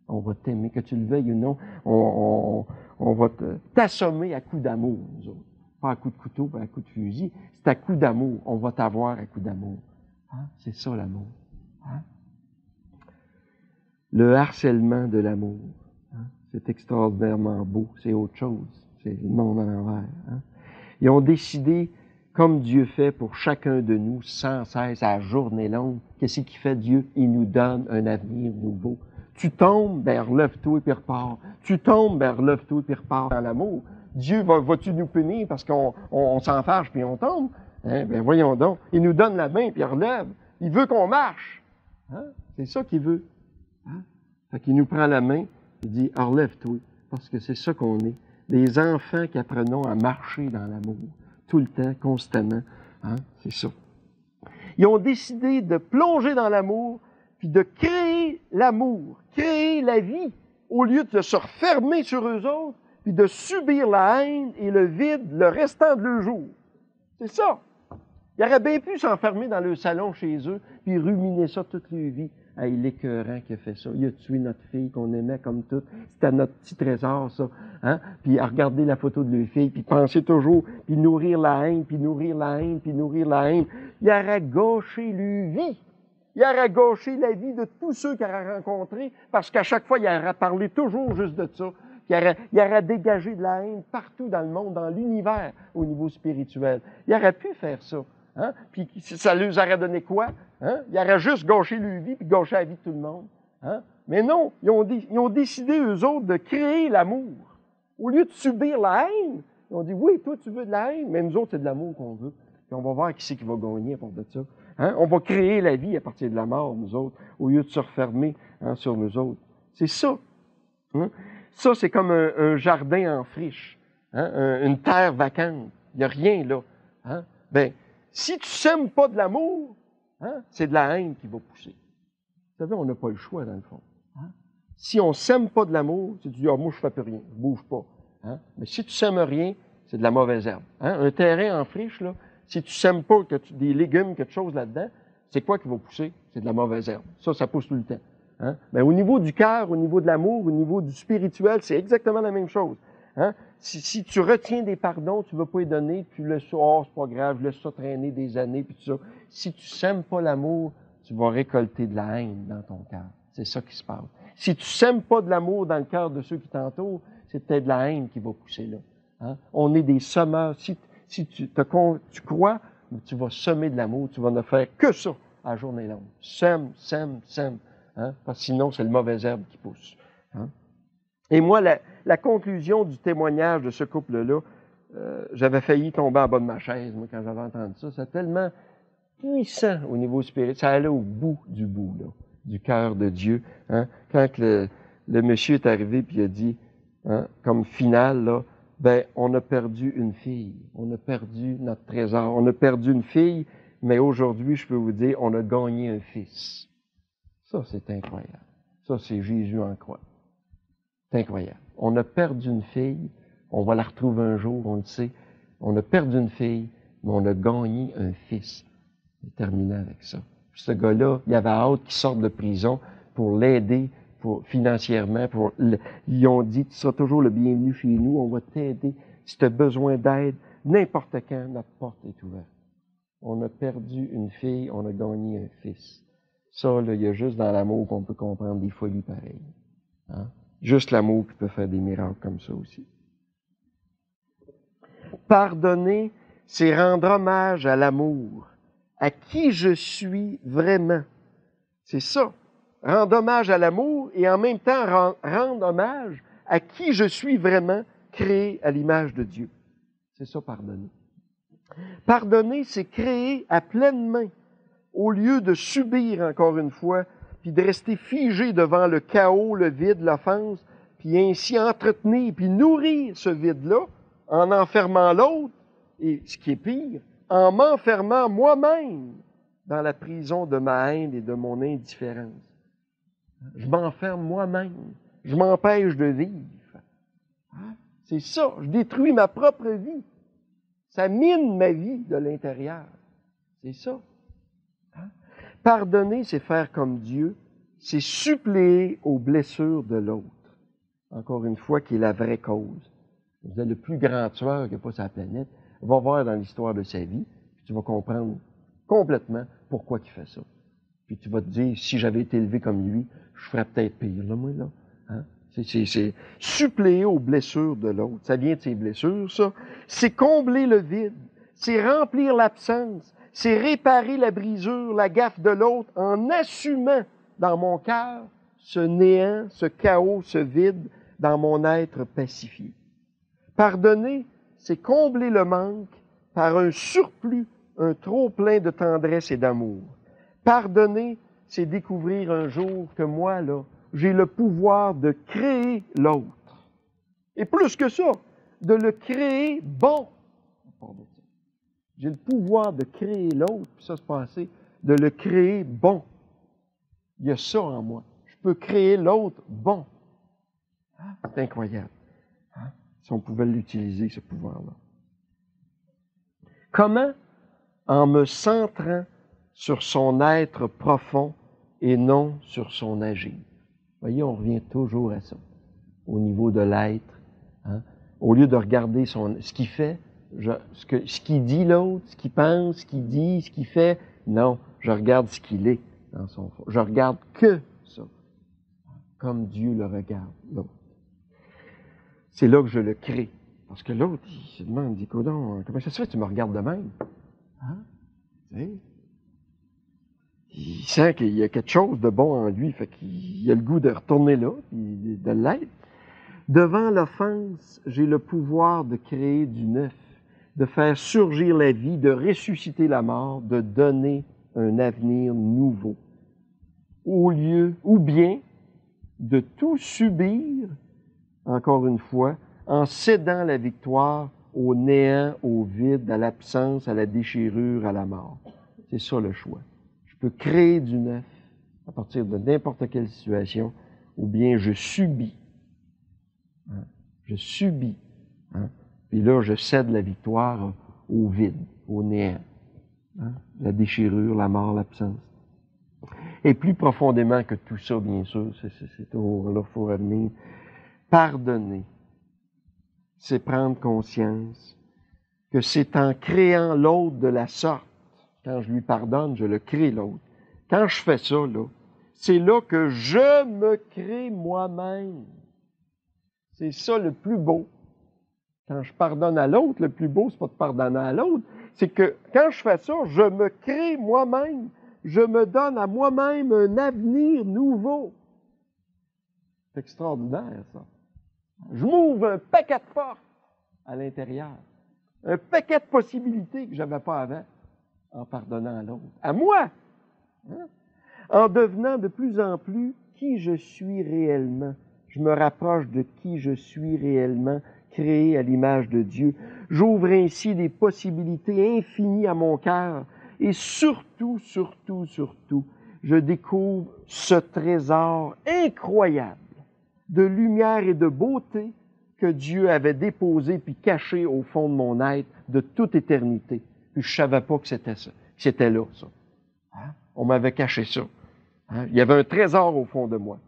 On va t'aimer, que tu le veuilles ou non. On va t'assommer à coups d'amour, nous autres. Pas à coups de couteau, pas à coups de fusil. C'est à coups d'amour. On va t'avoir à coups d'amour. Hein? C'est ça, l'amour. Hein? Le harcèlement de l'amour. Hein? C'est extraordinairement beau. C'est autre chose. C'est le monde à l'envers. Hein? Ils ont décidé, comme Dieu fait pour chacun de nous, sans cesse, à la journée longue, qu'est-ce qu'il fait Dieu? Il nous donne un avenir nouveau. Tu tombes, ben relève-toi et puis repars. Tu tombes, ben relève-toi et puis repars dans l'amour. Dieu va-tu nous punir parce qu'on s'en fâche puis on tombe? Hein? Ben voyons donc. Il nous donne la main puis il relève. Il veut qu'on marche. Hein? C'est ça qu'il veut. Hein? Fait qu'il nous prend la main, il dit, relève-toi, parce que c'est ça qu'on est. Des enfants qui apprenons à marcher dans l'amour, tout le temps, constamment. Hein? C'est ça. Ils ont décidé de plonger dans l'amour, puis de créer l'amour, créer la vie, au lieu de se refermer sur eux autres, puis de subir la haine et le vide le restant de leur jour. C'est ça. Ils auraient bien pu s'enfermer dans le salon chez eux, puis ruminer ça toute leur vie. Hey, l'écœurant qui a fait ça. Il a tué notre fille qu'on aimait comme tout. C'était notre petit trésor, ça. Hein? Puis à regarder la photo de leur fille, puis penser toujours, puis nourrir la haine, puis nourrir la haine, puis nourrir la haine. Il aurait gâché leur vie. Il aurait gâché la vie de tous ceux qu'il aurait rencontrés, parce qu'à chaque fois, il aurait parlé toujours juste de ça. Il aurait dégagé de la haine partout dans le monde, dans l'univers, au niveau spirituel. Il aurait pu faire ça. Hein? Puis ça leur aurait donné quoi? Hein? Il aurait juste gâché leur vie, puis gâché la vie de tout le monde. Hein? Mais non, ils ont décidé, eux autres, de créer l'amour. Au lieu de subir la haine, ils ont dit, oui, toi, tu veux de la haine, mais nous autres, c'est de l'amour qu'on veut. Puis on va voir qui c'est qui va gagner à part de ça. Hein? On va créer la vie à partir de la mort, nous autres, au lieu de se refermer sur nous autres. C'est ça. Hein? Ça, c'est comme un jardin en friche, hein? Une terre vacante. Il n'y a rien là. Hein? Ben, si tu sèmes pas de l'amour, hein, c'est de la haine qui va pousser. Vous savez, on n'a pas le choix, dans le fond. Hein? Si on sème pas de l'amour, tu dis, moi, je fais plus rien, je bouge pas. Hein? Mais si tu sèmes rien, c'est de la mauvaise herbe. Hein? Un terrain en friche, là, si tu sèmes pas des légumes, quelque chose là-dedans, c'est quoi qui va pousser? C'est de la mauvaise herbe. Ça pousse tout le temps. Hein? Mais au niveau du cœur, au niveau de l'amour, au niveau du spirituel, c'est exactement la même chose. Hein? Si tu retiens des pardons, tu ne veux pas les donner, tu le sors, c'est pas grave, je laisse ça traîner des années, puis tout ça. Si tu sèmes pas l'amour, tu vas récolter de la haine dans ton cœur. C'est ça qui se passe. Si tu sèmes pas de l'amour dans le cœur de ceux qui t'entourent, c'est peut-être de la haine qui va pousser là. Hein? On est des semeurs. Si tu crois, tu vas semer de l'amour, tu vas ne faire que ça à la journée longue. Sème. Hein? Parce que sinon, c'est le mauvais herbe qui pousse. Hein? Et moi, la conclusion du témoignage de ce couple-là, j'avais failli tomber en bas de ma chaise, moi, quand j'avais entendu ça. C'est tellement puissant au niveau spirituel. Ça allait au bout, là, du cœur de Dieu. Hein? Quand le monsieur est arrivé puis il a dit, hein, comme finale, là, ben, on a perdu une fille. On a perdu notre trésor. On a perdu une fille, mais aujourd'hui, je peux vous dire, on a gagné un fils. Ça, c'est incroyable. Ça, c'est Jésus en croix. C'est incroyable. On a perdu une fille, on va la retrouver un jour, on le sait. On a perdu une fille, mais on a gagné un fils. Il est terminé avec ça. Puis ce gars-là, il avait hâte qu'il sorte de prison pour l'aider financièrement. Ils ont dit, tu seras toujours le bienvenu chez nous, on va t'aider. Si tu as besoin d'aide, n'importe quand, notre porte est ouverte. On a perdu une fille, on a gagné un fils. Ça, là, il y a juste dans l'amour qu'on peut comprendre des folies pareilles. Hein? Juste l'amour qui peut faire des miracles comme ça aussi. Pardonner, c'est rendre hommage à l'amour, à qui je suis vraiment. C'est ça. Rendre hommage à l'amour et en même temps rendre hommage à qui je suis vraiment, créé à l'image de Dieu. C'est ça, pardonner. Pardonner, c'est créer à pleine main, au lieu de subir encore une fois, puis de rester figé devant le chaos, le vide, l'offense, puis ainsi entretenir, puis nourrir ce vide-là, en enfermant l'autre, et ce qui est pire, en m'enfermant moi-même dans la prison de ma haine et de mon indifférence. Je m'enferme moi-même. Je m'empêche de vivre. C'est ça. Je détruis ma propre vie. Ça mine ma vie de l'intérieur. C'est ça. Pardonner, c'est faire comme Dieu. C'est suppléer aux blessures de l'autre. Encore une fois, qui est la vraie cause. Vous êtes le plus grand tueur qu'il n'y a pas sur la planète. Va voir dans l'histoire de sa vie, puis tu vas comprendre complètement pourquoi il fait ça. Puis tu vas te dire, si j'avais été élevé comme lui, je ferais peut-être pire, là, moi, là. Hein? C'est suppléer aux blessures de l'autre. Ça vient de ses blessures, ça. C'est combler le vide. C'est remplir l'absence. C'est réparer la brisure, la gaffe de l'autre en assumant dans mon cœur ce néant, ce chaos, ce vide dans mon être pacifié. Pardonner, c'est combler le manque par un surplus, un trop-plein de tendresse et d'amour. Pardonner, c'est découvrir un jour que moi, là, j'ai le pouvoir de créer l'autre. Et plus que ça, de le créer bon. J'ai le pouvoir de créer l'autre, puis ça, c'est pas assez, de le créer bon. Il y a ça en moi. Je peux créer l'autre bon. C'est incroyable. Si on pouvait l'utiliser, ce pouvoir-là. Comment? En me centrant sur son être profond et non sur son agir. Vous voyez, on revient toujours à ça, au niveau de l'être. Hein? Au lieu de regarder ce qu'il fait, ce qu'il dit l'autre, ce qu'il pense, ce qu'il dit, ce qu'il fait, non, je regarde ce qu'il est dans son fond. Je regarde que ça, comme Dieu le regarde, l'autre. C'est là que je le crée. Parce que l'autre, il se demande, il dit, comment ça se fait que tu me regardes de même? Hein? Tu sais? Il sent qu'il y a quelque chose de bon en lui, fait qu'il a le goût de retourner là, puis de l'être. Devant l'offense, j'ai le pouvoir de créer du neuf, de faire surgir la vie, de ressusciter la mort, de donner un avenir nouveau. Ou bien de tout subir, encore une fois, en cédant la victoire au néant, au vide, à l'absence, à la déchirure, à la mort. C'est ça le choix. Je peux créer du neuf à partir de n'importe quelle situation, ou bien je subis. Hein? Je subis. Hein? Puis là, je cède la victoire au vide, au néant. Hein? La déchirure, la mort, l'absence. Et plus profondément que tout ça, bien sûr, c'est au là, il faut revenir. Pardonner, c'est prendre conscience que c'est en créant l'autre de la sorte. Quand je lui pardonne, je le crée l'autre. Quand je fais ça, là, c'est là que je me crée moi-même. C'est ça le plus beau. Quand je pardonne à l'autre, le plus beau, c'est pas de pardonner à l'autre, c'est que quand je fais ça, je me crée moi-même. Je me donne à moi-même un avenir nouveau. C'est extraordinaire, ça. Je m'ouvre un paquet de portes à l'intérieur. Un paquet de possibilités que je n'avais pas avant en pardonnant à l'autre. À moi! Hein? En devenant de plus en plus qui je suis réellement. Je me rapproche de qui je suis réellement, créé à l'image de Dieu. J'ouvre ainsi des possibilités infinies à mon cœur. Et surtout, je découvre ce trésor incroyable de lumière et de beauté que Dieu avait déposé puis caché au fond de mon être de toute éternité. Puis je savais pas que c'était ça, que c'était là, ça. Hein? On m'avait caché ça. Hein? Il y avait un trésor au fond de moi.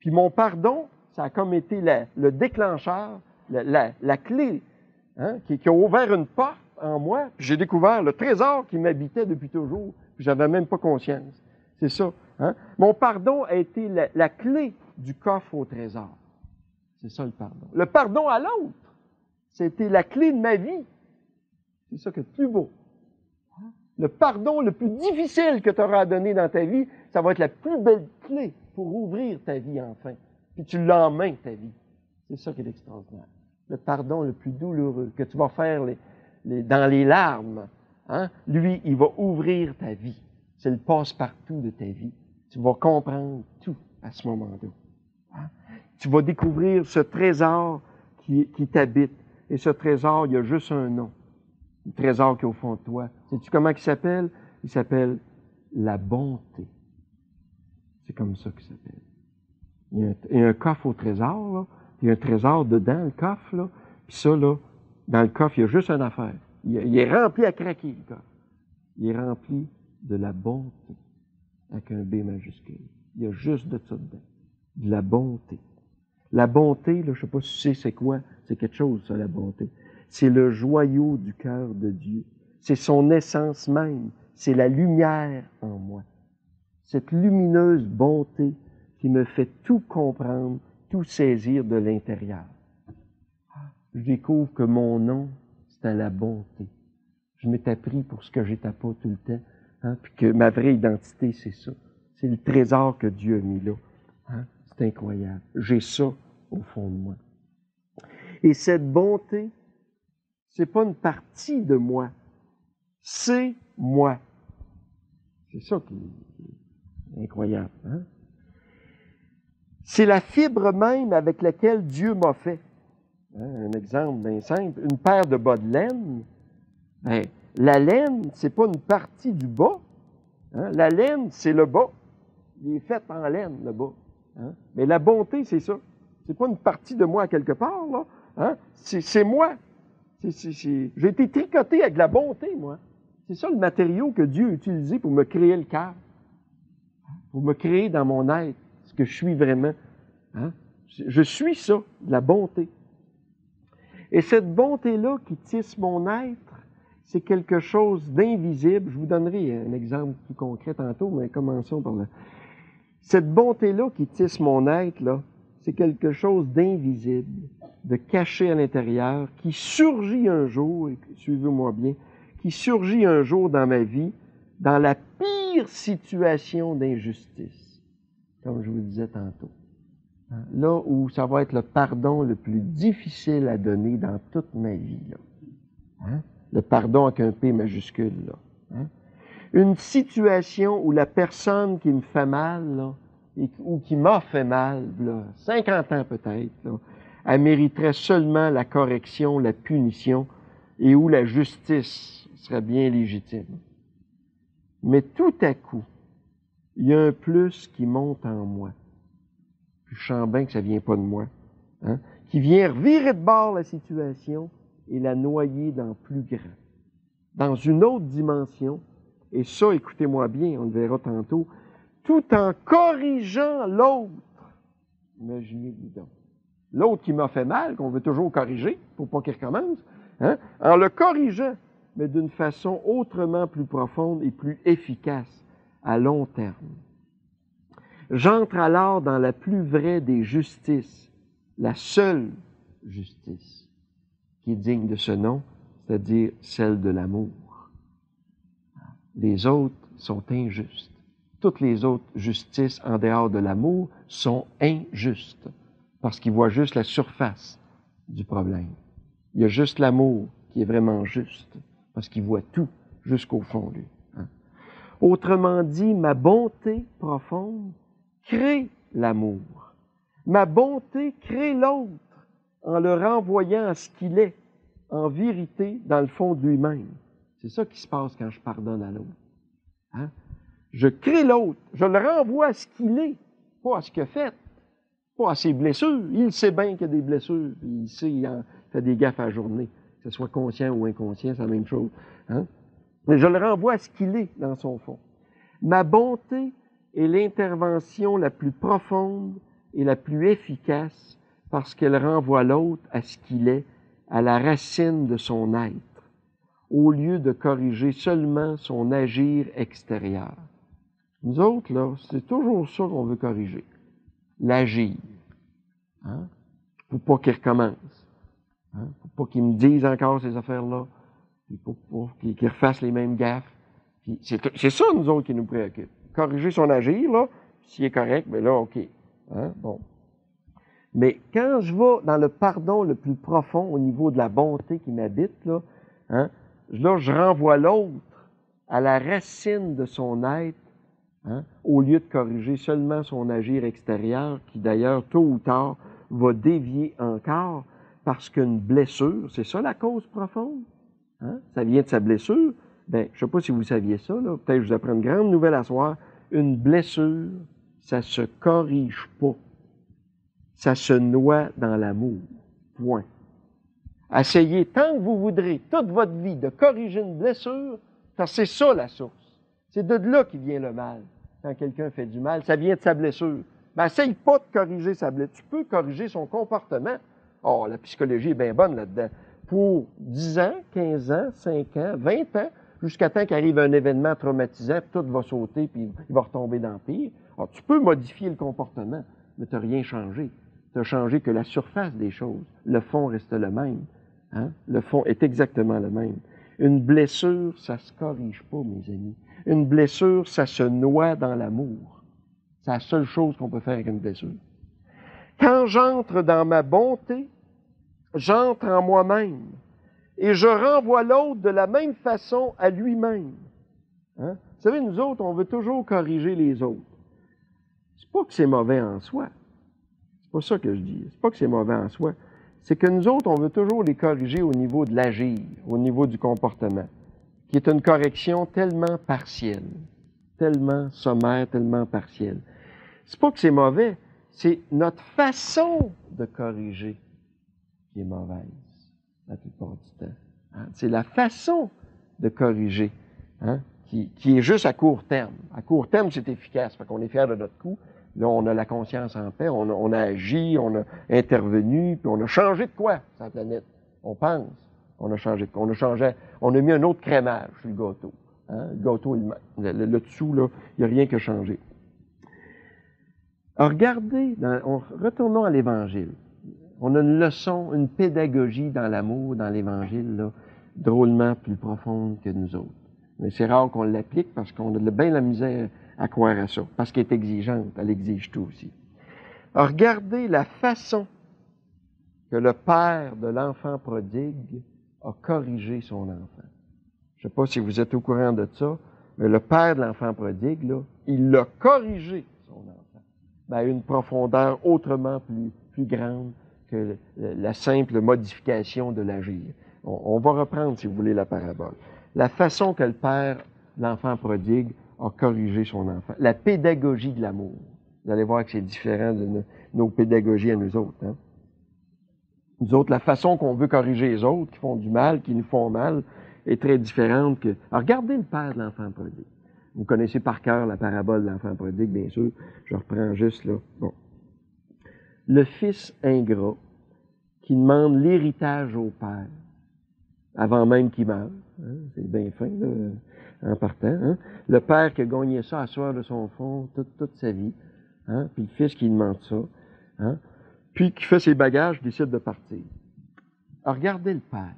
Puis mon pardon, ça a comme été le déclencheur, la clé, hein, qui a ouvert une porte en moi, puis j'ai découvert le trésor qui m'habitait depuis toujours, puis j'avais même pas conscience. C'est ça. Hein? Mon pardon a été la clé du coffre au trésor. C'est ça le pardon. Le pardon à l'autre, c'était la clé de ma vie. C'est ça qui est le plus beau. Le pardon le plus difficile que tu auras à donner dans ta vie, ça va être la plus belle clé pour ouvrir ta vie enfin. Puis tu l'as en main, ta vie. C'est ça qui est extraordinaire. Le pardon le plus douloureux que tu vas faire dans les larmes, hein? Lui, il va ouvrir ta vie. C'est le passe-partout de ta vie. Tu vas comprendre tout à ce moment-là. Hein? Tu vas découvrir ce trésor qui t'habite. Et ce trésor, il y a juste un nom. Le trésor qui est au fond de toi. Sais-tu comment il s'appelle? Il s'appelle la bonté. C'est comme ça qu'il s'appelle. Il y a un coffre au trésor, là. Il y a un trésor dedans, le coffre, là. Puis ça, là, dans le coffre, il y a juste une affaire. Il est rempli à craquer, le coffre. Il est rempli de la bonté, avec un B majuscule. Il y a juste de ça dedans. De la bonté. La bonté, là, je sais pas si tu sais c'est quoi. C'est quelque chose, ça, la bonté. C'est le joyau du cœur de Dieu. C'est son essence même. C'est la lumière en moi. Cette lumineuse bonté qui me fait tout comprendre, tout saisir de l'intérieur. Je découvre que mon nom, c'est la bonté. Je m'étais pris pour ce que j'étais pas tout le temps, hein, puis que ma vraie identité, c'est ça. C'est le trésor que Dieu a mis là. Hein? C'est incroyable. J'ai ça au fond de moi. Et cette bonté, c'est pas une partie de moi. C'est moi. C'est ça qui est incroyable. Hein? C'est la fibre même avec laquelle Dieu m'a fait. Hein? Un exemple bien simple. Une paire de bas de laine. Ben, la laine, c'est pas une partie du bas. Hein? La laine, c'est le bas. Il est fait en laine, le bas. Hein? Mais la bonté, c'est ça. C'est pas une partie de moi à quelque part, là. Hein? C'est moi. J'ai été tricoté avec de la bonté, moi. C'est ça le matériau que Dieu a utilisé pour me créer le cœur. Pour me créer dans mon être, ce que je suis vraiment. Hein? Je suis ça, de la bonté. Et cette bonté-là qui tisse mon être, c'est quelque chose d'invisible. Je vous donnerai un exemple plus concret tantôt, mais commençons par là. Cette bonté-là qui tisse mon être, là, c'est quelque chose d'invisible, de caché à l'intérieur, qui surgit un jour, et suivez-moi bien, qui surgit un jour dans ma vie, dans la pire situation d'injustice, comme je vous disais tantôt. Là où ça va être le pardon le plus difficile à donner dans toute ma vie. Là. Hein? Le pardon avec un P majuscule. Là. Hein? Une situation où la personne qui me fait mal, là, ou qui m'a fait mal, là, 50 ans peut-être, là, elle mériterait seulement la correction, la punition, et où la justice serait bien légitime. Mais tout à coup, il y a un plus qui monte en moi. Puis je sens bien que ça vient pas de moi. Hein? Qui vient revirer de bord la situation et la noyer dans plus grand. Dans une autre dimension. Et ça, écoutez-moi bien, on le verra tantôt, tout en corrigeant l'autre. Imaginez-vous donc. L'autre qui m'a fait mal, qu'on veut toujours corriger, pour pas qu'il recommence, hein? En le corrigeant, mais d'une façon autrement plus profonde et plus efficace à long terme. J'entre alors dans la plus vraie des justices, la seule justice qui est digne de ce nom, c'est-à-dire celle de l'amour. Les autres sont injustes. Toutes les autres justices en dehors de l'amour sont injustes parce qu'ils voient juste la surface du problème. Il y a juste l'amour qui est vraiment juste parce qu'il voit tout jusqu'au fond, lui. Hein? Autrement dit, ma bonté profonde crée l'amour. Ma bonté crée l'autre en le renvoyant à ce qu'il est, en vérité, dans le fond de lui-même. C'est ça qui se passe quand je pardonne à l'autre. Hein? Je crée l'autre, je le renvoie à ce qu'il est, pas à ce qu'il a fait, pas à ses blessures. Il sait bien qu'il y a des blessures, il sait qu'il fait des gaffes à la journée, que ce soit conscient ou inconscient, c'est la même chose. Hein? Mais je le renvoie à ce qu'il est dans son fond. Ma bonté est l'intervention la plus profonde et la plus efficace parce qu'elle renvoie l'autre à ce qu'il est, à la racine de son être, au lieu de corriger seulement son agir extérieur. Nous autres, là, c'est toujours ça qu'on veut corriger. L'agir. Hein? Pour pas qu'il recommence. Hein? Pour pas qu'il me dise encore ces affaires-là. Puis pour qu'il refasse les mêmes gaffes. Puis c'est ça, nous autres, qui nous préoccupe. Corriger son agir, là, s'il est correct, bien là, OK. Hein? Bon. Mais quand je vais dans le pardon le plus profond au niveau de la bonté qui m'habite, là, hein, là, je renvoie l'autre à la racine de son être, hein, au lieu de corriger seulement son agir extérieur, qui d'ailleurs, tôt ou tard, va dévier encore parce qu'une blessure, c'est ça la cause profonde, hein, ça vient de sa blessure. Ben, je ne sais pas si vous saviez ça, là, peut-être que je vous apprends une grande nouvelle à soir. Une blessure, ça se corrige pas. Ça se noie dans l'amour. Point. Essayez tant que vous voudrez, toute votre vie, de corriger une blessure, parce que c'est ça la source. C'est de là qu'il vient le mal. Quand quelqu'un fait du mal, ça vient de sa blessure. Ben, essaye pas de corriger sa blessure. Tu peux corriger son comportement. Oh, la psychologie est bien bonne là-dedans. Pour 10 ans, 15 ans, 5 ans, 20 ans, jusqu'à temps qu'arrive un événement traumatisant, puis tout va sauter, puis il va retomber dans le pire. Alors, tu peux modifier le comportement, mais tu n'as rien changé. Tu n'as changé que la surface des choses. Le fond reste le même. Hein? Le fond est exactement le même. Une blessure, ça se corrige pas, mes amis. Une blessure, ça se noie dans l'amour. C'est la seule chose qu'on peut faire avec une blessure. Quand j'entre dans ma bonté, j'entre en moi-même et je renvoie l'autre de la même façon à lui-même. Hein? Vous savez, nous autres, on veut toujours corriger les autres. C'est pas que c'est mauvais en soi. C'est pas ça que je dis. C'est pas que c'est mauvais en soi. C'est que nous autres, on veut toujours les corriger au niveau de l'agir, au niveau du comportement, qui est une correction tellement partielle, tellement sommaire, tellement partielle. C'est pas que c'est mauvais, c'est notre façon de corriger qui est mauvaise, la plupart du temps. Hein? C'est la façon de corriger, hein, qui est juste à court terme. À court terme, c'est efficace, fait qu'on est fier de notre coup. Là, on a la conscience en paix, on a agi, on a intervenu, puis on a changé de quoi sur la planète? On pense. On a changé de quoi? On a mis un autre crémage sur le gâteau. Hein? Le gâteau, le dessous, là, il n'y a rien qui a changé. Alors, regardez, retournons à l'Évangile. On a une leçon, une pédagogie dans l'amour, dans l'Évangile, là, drôlement plus profonde que nous autres. Mais c'est rare qu'on l'applique parce qu'on a bien la misère à croire à ça. Parce qu'elle est exigeante, elle exige tout aussi. Alors, regardez la façon que le père de l'enfant prodigue a corrigé son enfant. Je ne sais pas si vous êtes au courant de ça, mais le père de l'enfant prodigue, là, il l'a corrigé, son enfant, à une profondeur autrement plus grande que la simple modification de l'agir. On va reprendre, si vous voulez, la parabole. La façon que le père, l'enfant prodigue, a corrigé son enfant. La pédagogie de l'amour. Vous allez voir que c'est différent de nos pédagogies à nous autres. Hein? Nous autres, la façon qu'on veut corriger les autres, qui font du mal, qui nous font mal, est très différente que... Alors, regardez le père de l'enfant prodigue. Vous connaissez par cœur la parabole de l'enfant prodigue, bien sûr. Je reprends juste là. Bon. Le fils ingrat qui demande l'héritage au père avant même qu'il meure. Hein? C'est bien fin, là, en partant. Hein? Le père qui a gagné ça à soir de son fond toute sa vie. Hein? Puis le fils qui demande ça. Hein? Puis qui fait ses bagages, décide de partir. Alors, regardez le père.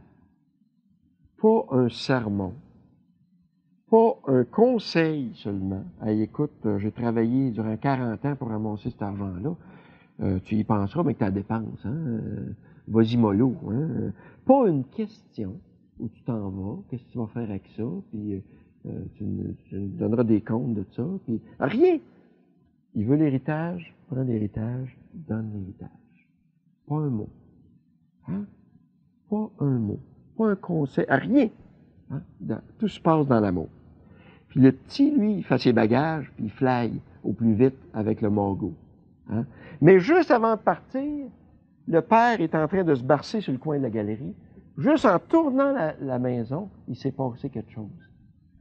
Pas un sermon. Pas un conseil seulement. Hey, écoute, j'ai travaillé durant 40 ans pour ramasser cet argent-là. Tu y penseras, mais que tu as dépenses. Hein? Vas-y mollo. Hein? Pas une question où tu t'en vas, qu'est-ce que tu vas faire avec ça, puis tu nous donneras des comptes de ça, puis rien. Il veut l'héritage, prends l'héritage, donne l'héritage. Pas un mot. Hein? Pas un mot. Pas un conseil, rien. Hein? Tout se passe dans l'amour. Puis le petit, lui, il fait ses bagages, puis il fly au plus vite avec le morgot. Hein? Mais juste avant de partir, le père est en train de se barcer sur le coin de la galerie. Juste en tournant la maison, il s'est passé quelque chose.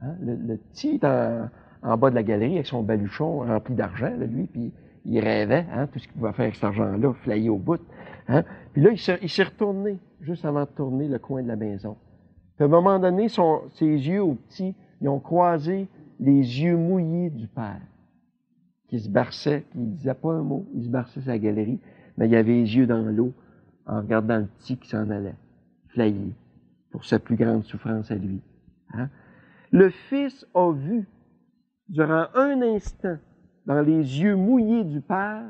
Hein? Le petit est en bas de la galerie avec son baluchon rempli d'argent, là, lui, puis il rêvait, hein, tout ce qu'il pouvait faire avec cet argent-là, flyer au bout. Hein? Puis là, il s'est retourné, juste avant de tourner le coin de la maison. Puis à un moment donné, ses yeux au petit, ils ont croisé les yeux mouillés du père, qui se barçait, puis il disait pas un mot, il se barçait sur la galerie, mais il avait les yeux dans l'eau, en regardant le petit qui s'en allait, flayé, pour sa plus grande souffrance à lui. Hein? Le fils a vu, durant un instant, dans les yeux mouillés du père,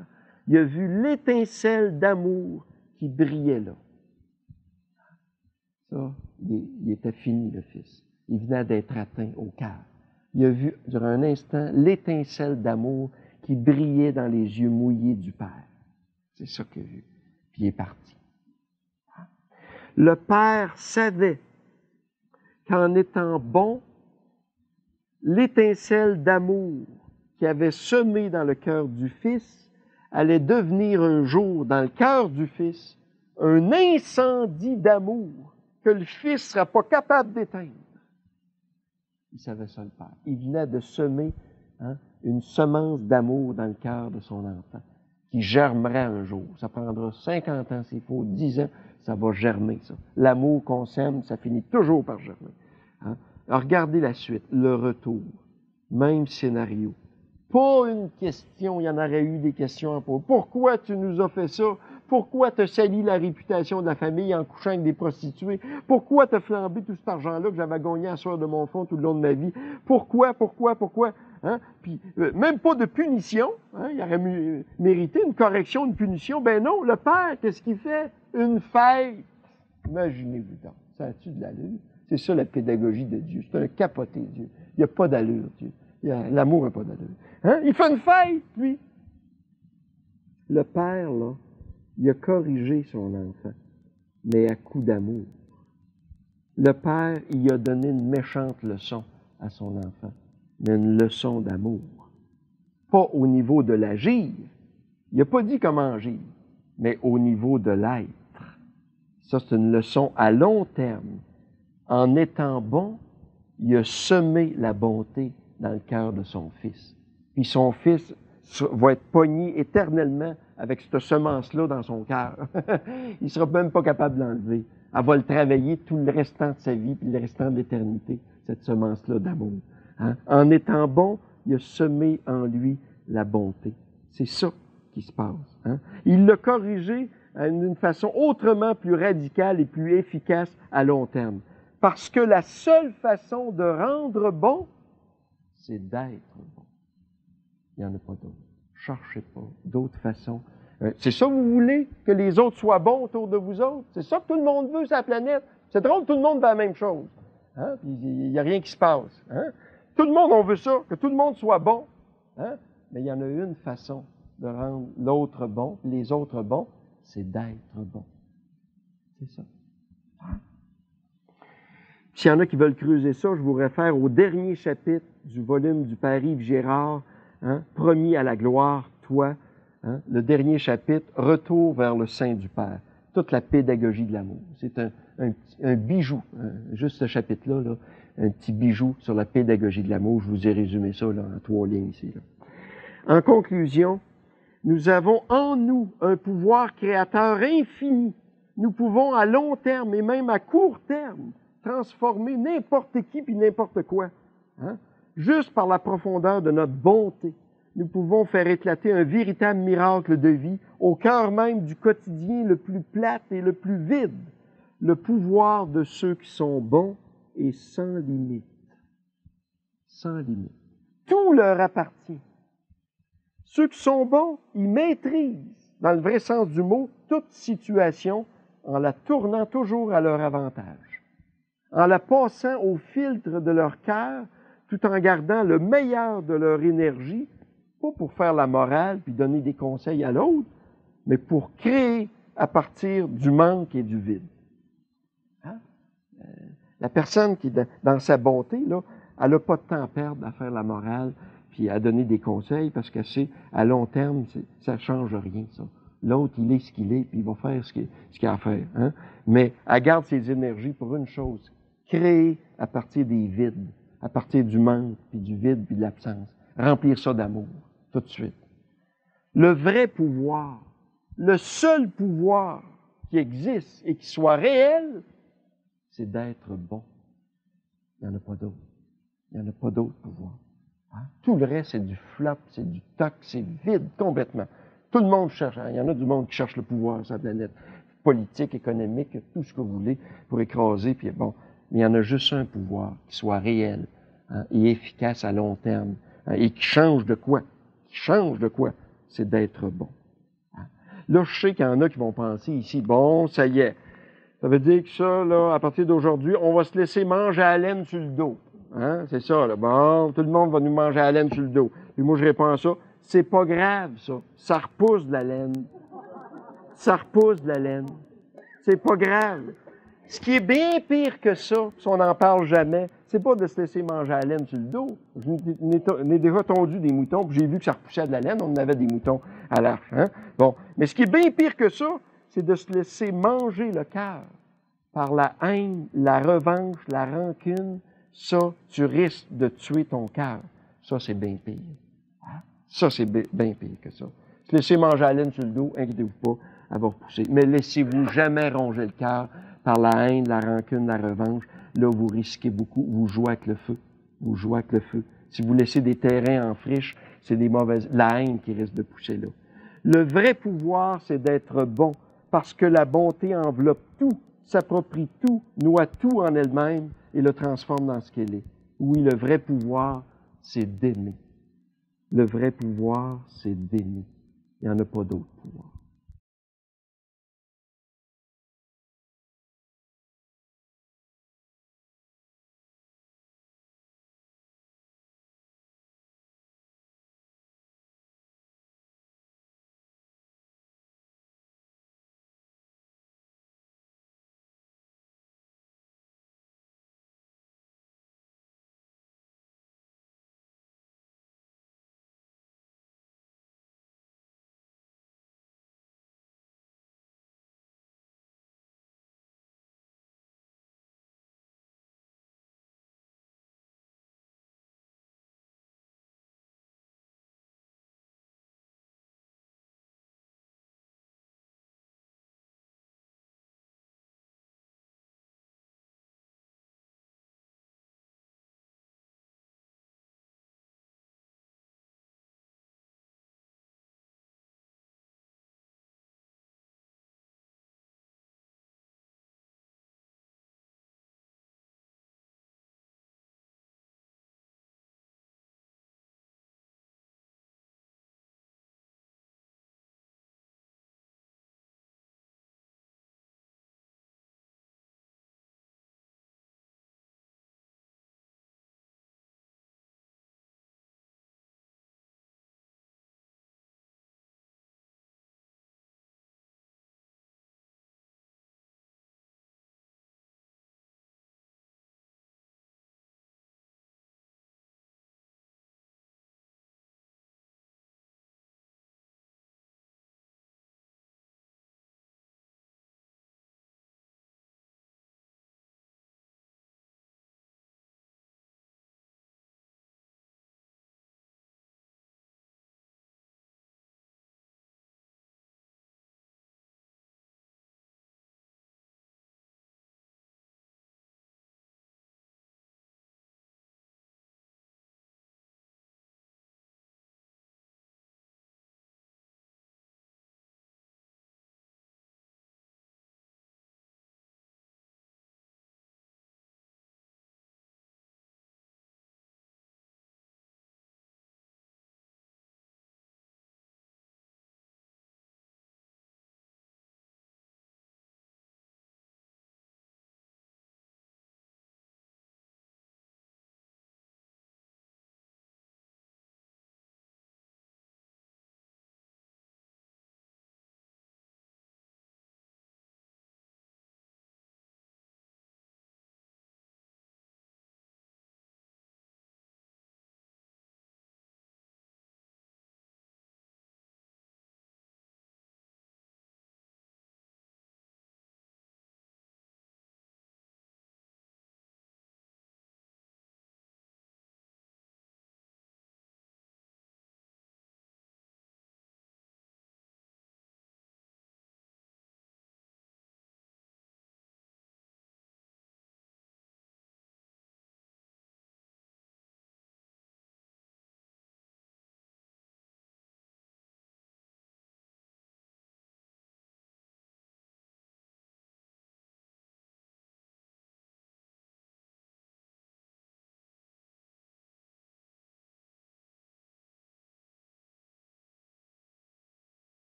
il a vu l'étincelle d'amour qui brillait là. Ça, il était fini, le fils. Il venait d'être atteint au cœur. Il a vu, durant un instant, l'étincelle d'amour qui brillait dans les yeux mouillés du Père. C'est ça qu'il a vu. Puis il est parti. Le Père savait qu'en étant bon, l'étincelle d'amour qu'il avait semé dans le cœur du Fils allait devenir un jour, dans le cœur du Fils, un incendie d'amour que le Fils ne sera pas capable d'éteindre. Il savait ça, le Père. Il venait de semer une semence d'amour dans le cœur de son enfant, qui germera un jour. Ça prendra 50 ans, s'il faut, 10 ans, ça va germer, ça. L'amour qu'on sème, ça finit toujours par germer. Hein? Alors, regardez la suite, le retour. Même scénario. Pas une question, il y en aurait eu des questions à poser. Pourquoi tu nous as fait ça? Pourquoi tu as sali la réputation de la famille en couchant avec des prostituées? Pourquoi tu as flambé tout cet argent-là que j'avais gagné à soir de mon fond tout le long de ma vie? Pourquoi? Hein? Puis, même pas de punition. Hein? Il aurait mérité une correction, une punition. Ben non, le père, qu'est-ce qu'il fait? Une fête. Imaginez-vous donc. Ça a-tu de l'allure? C'est ça la pédagogie de Dieu. C'est un capoté, Dieu. Il n'y a pas d'allure, Dieu. L'amour n'a pas d'allure. Hein? Il fait une fête, lui. Le père, là, il a corrigé son enfant, mais à coup d'amour. Le père, il a donné une méchante leçon à son enfant, mais une leçon d'amour. Pas au niveau de l'agir. Il n'a pas dit comment agir, mais au niveau de l'être. Ça, c'est une leçon à long terme. En étant bon, il a semé la bonté dans le cœur de son fils. Puis son fils va être pogné éternellement avec cette semence-là dans son cœur. Il ne sera même pas capable de l'enlever. Elle va le travailler tout le restant de sa vie, puis le restant de l'éternité, cette semence-là d'amour. Hein? En étant bon, il a semé en lui la bonté. C'est ça qui se passe. Hein? Il l'a corrigé d'une façon autrement plus radicale et plus efficace à long terme. Parce que la seule façon de rendre bon, c'est d'être bon. Il n'y en a pas d'autre. Cherchez pas d'autres façons. C'est ça que vous voulez? Que les autres soient bons autour de vous autres? C'est ça que tout le monde veut sur la planète? C'est drôle, tout le monde veut la même chose. Hein? Puis il n'y a rien qui se passe. Hein? Tout le monde, on veut ça, que tout le monde soit bon. Hein? Mais il y en a une façon de rendre l'autre bon, les autres bons, c'est d'être bon. C'est ça. Hein? S'il y en a qui veulent creuser ça, je vous réfère au dernier chapitre du volume du Père Yves Gérard, hein, Promis à la gloire, toi, hein, le dernier chapitre, Retour vers le sein du Père, toute la pédagogie de l'amour. C'est un bijou, hein, juste ce chapitre-là, là, un petit bijou sur la pédagogie de l'amour. Je vous ai résumé ça là, en 3 lignes ici. Là. En conclusion, nous avons en nous un pouvoir créateur infini. Nous pouvons à long terme et même à court terme transformer n'importe qui puis n'importe quoi. Hein? Juste par la profondeur de notre bonté, nous pouvons faire éclater un véritable miracle de vie au cœur même du quotidien le plus plate et le plus vide. Le pouvoir de ceux qui sont bons est sans limite. Sans limite. Tout leur appartient. Ceux qui sont bons, ils maîtrisent, dans le vrai sens du mot, toute situation en la tournant toujours à leur avantage, en la passant au filtre de leur cœur, tout en gardant le meilleur de leur énergie, pas pour faire la morale puis donner des conseils à l'autre, mais pour créer à partir du manque et du vide. Hein? La personne qui est dans sa bonté, là, elle n'a pas de temps à perdre à faire la morale puis à donner des conseils parce qu'elle sait, à long terme, ça ne change rien, ça. L'autre, il est ce qu'il est, puis il va faire ce qu'il a à faire. Hein? Mais elle garde ses énergies pour une chose, créer à partir des vides, à partir du manque, puis du vide, puis de l'absence. Remplir ça d'amour, tout de suite. Le vrai pouvoir, le seul pouvoir qui existe et qui soit réel, c'est d'être bon. Il n'y en a pas d'autre. Il n'y en a pas d'autre pouvoir. Hein? Tout le reste, c'est du flop, c'est du toc, c'est vide complètement. Tout le monde cherche. Hein? Il y en a du monde qui cherche le pouvoir sur la planète. Politique, économique, tout ce que vous voulez pour écraser. Puis bon, mais il y en a juste un pouvoir qui soit réel, hein, et efficace à long terme, hein, et qui change de quoi? Qui change de quoi? C'est d'être bon. Hein? Là, je sais qu'il y en a qui vont penser ici, bon, ça y est. Ça veut dire que ça, là, à partir d'aujourd'hui, on va se laisser manger à la laine sur le dos. Hein? C'est ça, là. Bon, tout le monde va nous manger à la laine sur le dos. Puis moi, je réponds à ça. C'est pas grave, ça. Ça repousse de la laine. Ça repousse de la laine. C'est pas grave. Ce qui est bien pire que ça, si on n'en parle jamais, c'est pas de se laisser manger à la laine sur le dos. Je n'ai déjà tondu des moutons, puis j'ai vu que ça repoussait de la laine. On en avait des moutons à l'arche. Hein? Bon. Mais ce qui est bien pire que ça, c'est de se laisser manger le cœur par la haine, la revanche, la rancune. Ça, tu risques de tuer ton cœur. Ça, c'est bien pire. Hein? Ça, c'est bien pire que ça. Se laisser manger à la laine sur le dos, inquiétez-vous pas, elle va repousser. Mais laissez-vous jamais ronger le cœur par la haine, la rancune, la revanche. Là, vous risquez beaucoup. Vous jouez avec le feu. Vous jouez avec le feu. Si vous laissez des terrains en friche, c'est la haine qui risque de pousser là. Le vrai pouvoir, c'est d'être bon, parce que la bonté enveloppe tout, s'approprie tout, noie tout en elle-même et le transforme dans ce qu'elle est. Oui, le vrai pouvoir, c'est d'aimer. Le vrai pouvoir, c'est d'aimer. Il n'y en a pas d'autre pouvoir.